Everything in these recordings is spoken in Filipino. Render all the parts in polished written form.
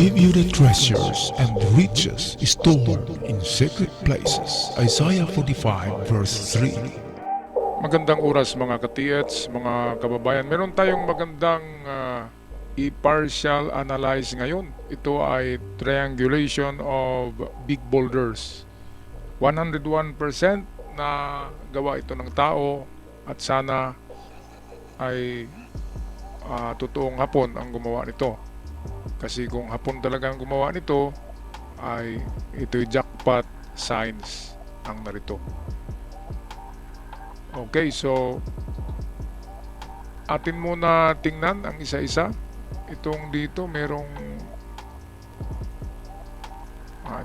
give you the treasures and the riches stored in secret places. Isaiah 45 verse 3. Magandang oras mga ka-TH, mga kababayan. Meron tayong magandang i-partial analyze ngayon. Ito ay triangulation of big boulders. 101% na gawa ito ng tao at sana ay totoong Hapon ang gumawa nito. Kasi kung Hapon talaga ang gumawa nito, ay ito'y jackpot science ang narito. Okay, so atin muna tingnan ang isa-isa. Itong dito merong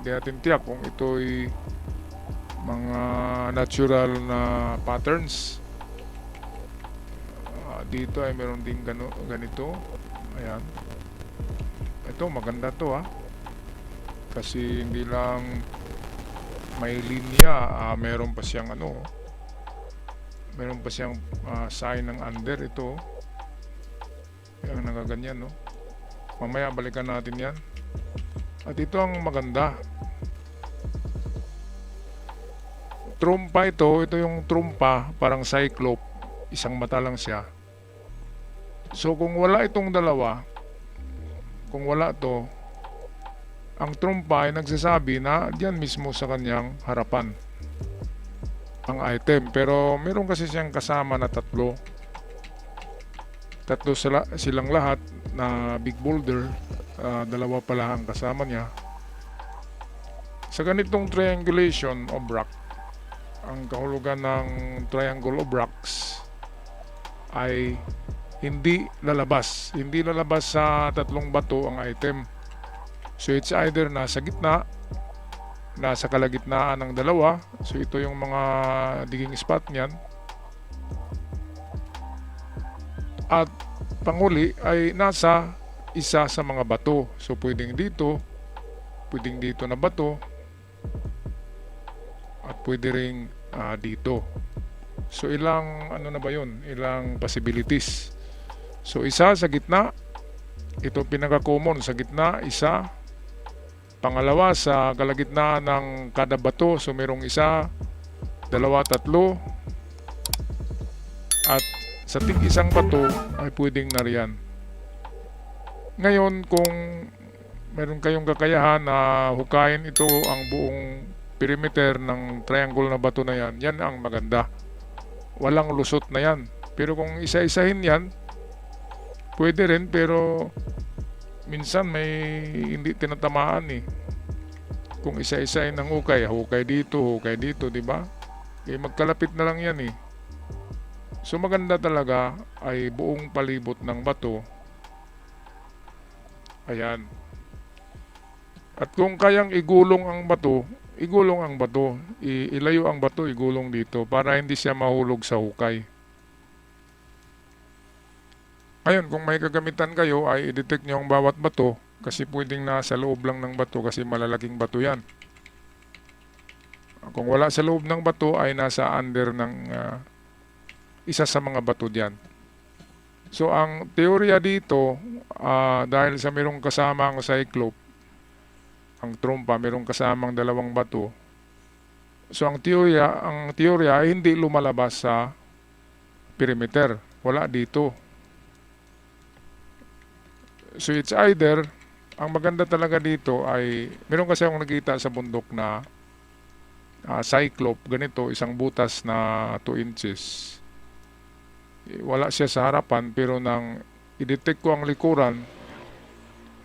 hindi natin tiyak kung ito'y mga natural na patterns. Dito ay meron din ganito. Ayan. Ito maganda to kasi hindi lang may linya, meron pa siyang meron pa siyang sign ng under. Ito yung nagaganyan, no? Mamaya balikan natin yan. At ito ang maganda, trumpa. Ito yung trumpa, parang cyclope, isang mata lang siya. So kung wala itong dalawa, kung wala to, ang trumpa ay nagsasabi na diyan mismo sa kanyang harapan ang item. Pero meron kasi siyang kasama na tatlo silang lahat na big boulder. Dalawa pala ang kasama niya. Sa ganitong triangulation of rock, ang kahulugan ng triangle of rocks ay hindi lalabas sa tatlong bato ang item. So it's either nasa gitna, nasa kalagitnaan ng dalawa. So ito yung mga digging spot niyan. At panghuli ay nasa isa sa mga bato. So pwedeng dito na bato, at pwede ring dito. So ilang na ba yun? Ilang possibilities. So isa sa gitna, ito pinaka-common sa gitna, isa. Pangalawa sa kalagitnaan ng kada bato, so merong isa, dalawa, tatlo. At sa tig-isang bato ay pwedeng nariyan. Ngayon, kung meron kayong kakayahan na hukayin ito ang buong perimeter ng triangle na bato na yan, yan ang maganda. Walang lusot na yan. Pero kung isa-isahin yan, pwede rin, pero minsan may hindi tinatamaan kung isa-isahin ng hukay dito, di ba? Magkalapit na lang yan So maganda talaga ay buong palibot ng bato. Ayan. At kung kayang igulong ang bato, ilayo ang bato, igulong dito para hindi siya mahulog sa hukay. Ngayon, kung may kagamitan kayo, ay i-detect nyo ang bawat bato, kasi pwedeng nasa loob lang ng bato kasi malalaking bato yan. Kung wala sa loob ng bato, ay nasa under ng isa sa mga bato diyan. So ang teorya dito, dahil sa merong kasamang cyclope, ang trumpa merong kasamang dalawang bato, so ang teorya ay hindi lumalabas sa perimeter. Wala dito. So it's either, ang maganda talaga dito ay, meron kasi akong nakita sa bundok na cyclope, ganito, isang butas na 2 inches. Wala siya sa harapan, pero nang i-detect ko ang likuran,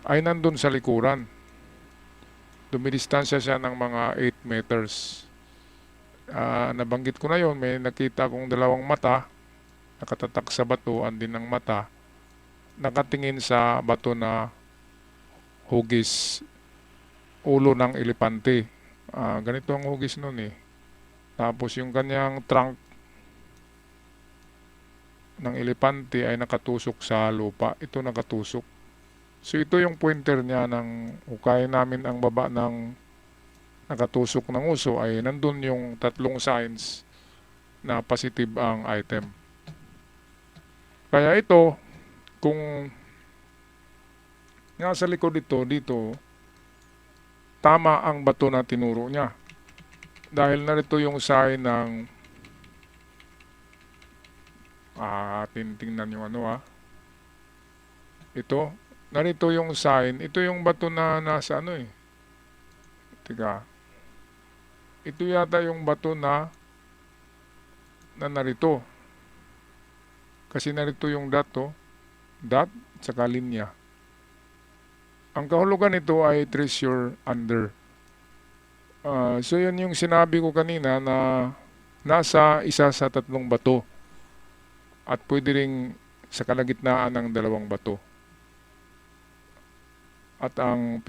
ay nandun sa likuran. Dumidistansya siya ng mga 8 meters. Nabanggit ko na yon, may nakita kong dalawang mata, nakatatak sa bato, andin ng mata, nakatingin sa bato na hugis ulo ng elepante. Ganito ang hugis nun Tapos yung kanyang trunk ng elepante ay nakatusok sa lupa. Ito nakatusok. So ito yung pointer niya ng hukayin namin ang baba ng nakatusok ng uso, ay nandun yung tatlong signs na positive ang item. Kaya ito, kung Nga sa likod dito, tama ang bato na tinuro niya. Dahil narito yung sign ng tingnan yung ito, narito yung sign, ito yung bato na nasa Teka. Ito yata yung bato na narito. Kasi narito yung dot, dot saka linya. Ang kahulugan nito ay treasure under. So yun yung sinabi ko kanina na nasa isa sa tatlong bato at pwede ring sa kalagitnaan ng dalawang bato. At ang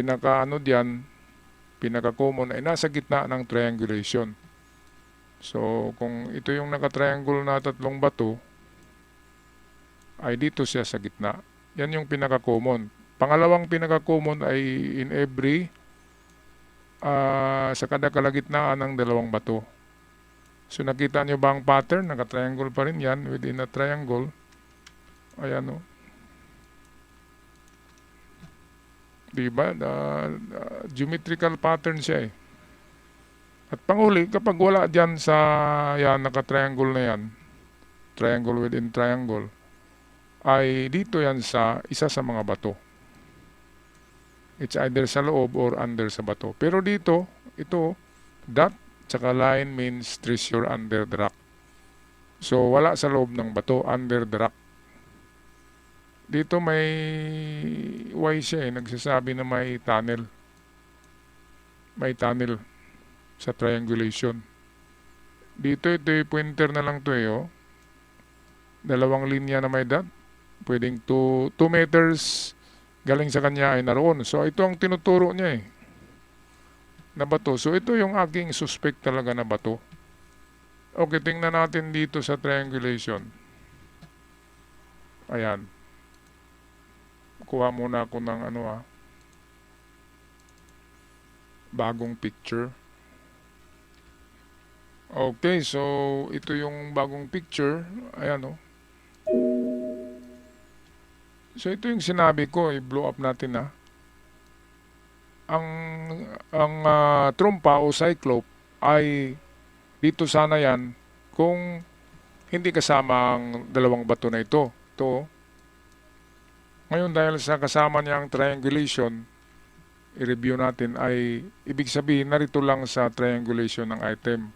pinaka-common ay nasa gitna ng triangulation. So kung ito yung naka-triangle na tatlong bato, ay dito siya sa gitna. Yan yung pinaka-common. Pangalawang pinaka-common ay in every sa kada kalagitnaan ng dalawang bato. So nakita nyo ba ang pattern? Naka-triangle pa rin yan within a triangle. Ayan diba? Geometrical pattern siya eh. At panghuli, kapag wala dyan sa naka-triangle na yan, triangle within triangle, ay dito yan sa isa sa mga bato. It's either sa loob or under sa bato. Pero dito, ito, dot, tsaka line means treasure under the rock. So, wala sa loob ng bato, under the rock. Dito may Y siya nagsasabi na may tunnel. May tunnel sa triangulation. Dito, ito yung pointer na lang to Dalawang linya na may dot. Pwedeng 2 meters galing sa kanya ay naroon. So ito ang tinuturo niya na bato. So ito yung aking suspect talaga na bato. Okay, tingnan natin dito sa triangulation. Ayan. Kuha muna ako ng bagong picture. Okay, so ito yung bagong picture. Ayan So ito yung sinabi ko, i-blow up natin Ang trompa o cyclope ay dito sana yan kung hindi kasama ang dalawang bato na ito. Ngayon dahil sa kasama niya ang triangulation, i-review natin ay ibig sabihin narito lang sa triangulation ng item.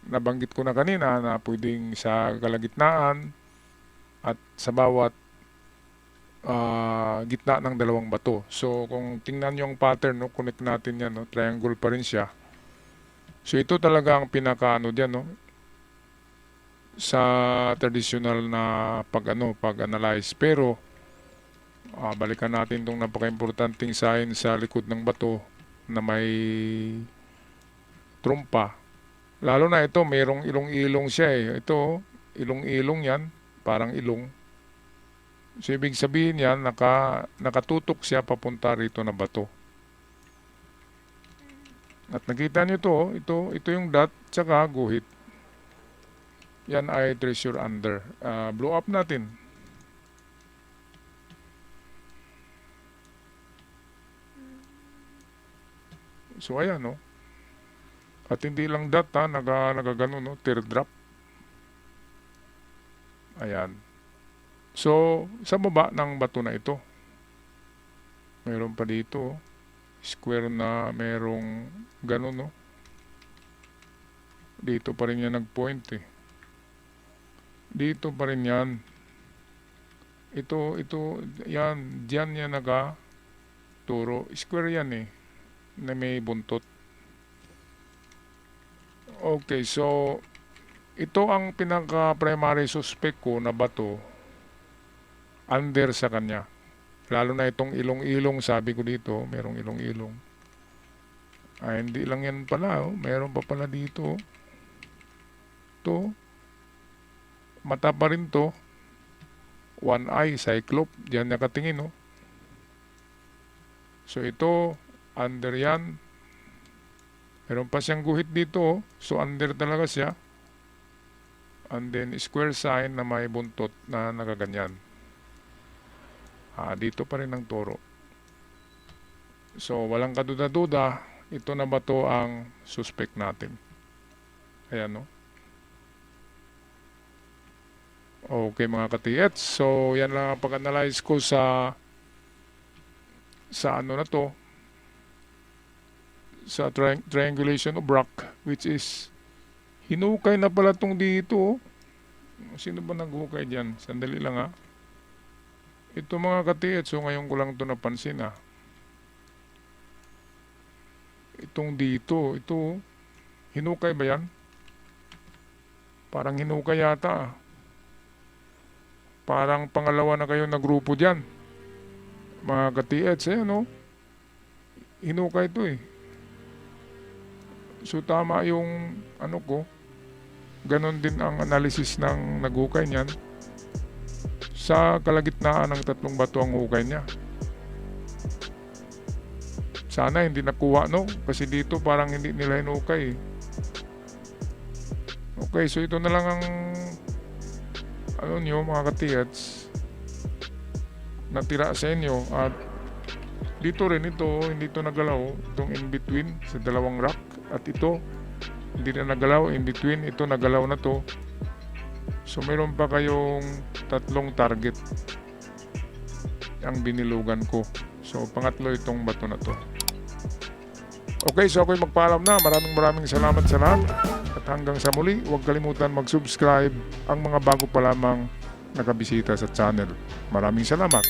Nabanggit ko na kanina na pwedeng sa kalagitnaan at sa bawat gitna ng dalawang bato. So kung tingnan nyo ang pattern, connect natin yan, triangle pa rin siya. So ito talaga ang pinaka diyan, sa traditional na pag-analyze. Pero balikan natin itong napaka-importanting sign sa likod ng bato na may trompa. Lalo na ito, mayroong ilong-ilong siya Ito, ilong-ilong yan, parang ilong. So, ibig sabihin yan, nakatutok siya papunta rito na bato. At nakita nyo ito yung dot, tsaka guhit. Yan ay treasure under. Blow up natin. So, ayan, At hindi lang dot, nagagano, teardrop. Ayan. So, sa baba ng bato na ito, mayroon pa dito, square na mayroong ganun, Dito pa rin yan nag-point Dito pa rin yan. Ito, yan, dyan yan turo. Square yan na may buntot. Okay, so, ito ang pinaka-primary suspect ko na bato under sa kanya. Lalo na itong ilong-ilong, sabi ko dito, merong ilong-ilong. Hindi lang yan pala, meron pa pala dito. Ito, mata pa rin to. One eye, cyclope, diyan nakatingin, So ito, under yan. Meron pa siyang guhit dito, so under talaga siya. And then, square sign na may buntot na nakaganyan. Dito pa rin ang toro. So walang kaduda-duda, ito na ba to ang suspect natin? Ayan, no? Okay mga ka-TH, so yan lang ang pag-analyze ko sa ano na to, sa triangulation of rock, which is hinukay na pala tong dito. Sino ba naghukay dyan? Sandali lang ha. Ito mga ka-TH, so ngayon ko lang ito napansin ha. Itong dito, ito, hinukay ba yan? Parang hinukay yata. Parang pangalawa na kayo na grupo dyan. Mga ka-TH, no? Hinukay ito eh. So tama yung ano ko. Ganon din ang analysis ng naghukay niyan. Sa kalagitnaan ng tatlong bato ang hukay niya. Sana hindi nakuha, no? Kasi dito parang hindi nila hinukay. Okay, so ito na lang ang ano nyo mga ka-TH natira sa inyo. At dito rin ito, hindi ito nagalaw. Itong in between sa dalawang rock. At ito, hindi na nagalaw. In between, ito nagalaw na to. So mayroon pa kayong tatlong target ang binilugan ko. So pangatlo itong bato na to. Okay, so ako'y magpaalam na. Maraming salamat sa lahat. At hanggang sa muli, huwag kalimutan mag-subscribe ang mga bago pa lamang nakabisita sa channel. Maraming salamat.